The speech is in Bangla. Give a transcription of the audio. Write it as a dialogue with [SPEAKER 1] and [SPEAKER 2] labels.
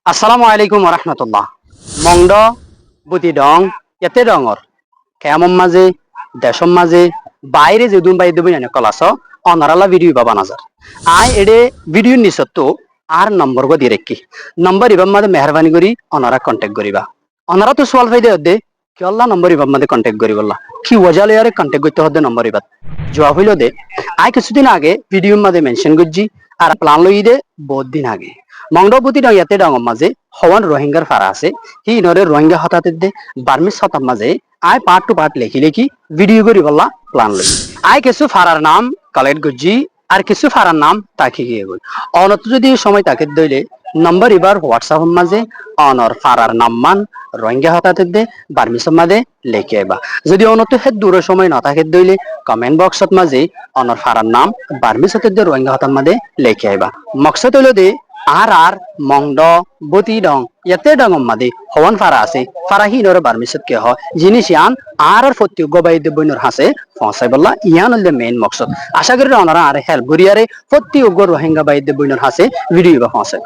[SPEAKER 1] আসসালামু আলাইকুম রহমতুল্লাহ। মংড বুতি ডং ইয়াতে ডঙর কেমন মাঝে দেশম মাঝে বাইরে যেদুন বাইরে দেবই না কলাস অনারালা ভিডিও বাবা নাজার আই এডে ভিডিও নিসত্তো আর নম্বর গো দিয়ে রেখি নম্বর ইবাম মাঝে মেহরবানি করি অনারা কন্ট্যাক্ট করিবা অনারা তো সোয়াল ফাইদে হদ্দে কি আল্লাহ নম্বর ইবাম মাঝে কন্ট্যাক্ট করি বললা কি ওয়াজালে আরে কন্ট্যাক্ট করতে হদ্দে নম্বর ইবাদ জবাব হইল দে আই কিছুদিন আগে ভিডিও মাঝে মেনশন করছি আর প্লান লই দে বহুত দিন আগে মংডবতী ডং ইয়াতে ডঙর মাঝে হওয়ান রোহিঙ্গার ফারা আছে হি নরে রোহিঙ্গা হঠাৎ দে বার্মিস হতার মাঝে আই পার্ট টু পার্ট লেখি লেখি ভিডিও করি বললা প্লান লই আই কিছু ফারার নাম কালেক্ট করছি আর কিছু ফারার নাম তাকে গিয়ে গই অনত যদি সময় তাকে দইলে নম্বর এবার হোয়াটসঅ্যাপ মাঝে অনর ফারার নাম মান রোহিঙ্গা হঠাৎ দে বার্মিসের মাঝে লেখে আইবা যদি অনত হে দূরের সময় না থাকে দইলে কমেন্ট বক্সত মাঝে অনর ফারার নাম বার্মিস হতে দে রোহিঙ্গা হতার মাঝে লেখে আইবা মকসদ হইল দে আর মংড বতি ডং ইয়াতে ডং মাদে হওয়ান ফারা আছে ফারা হি নরে বার্মিসত কে হ জিনিস ইয়ান আর ফতি গবাই দে বইনর হাসে ফসাই বললা ইয়ান হল মেইন মকসদ আশা করি অনারা আর হেল্প করিয়ারে ফতি উগ্র রোহিঙ্গা বাই দে বইনর হাসে ভিডিও বা ফসাই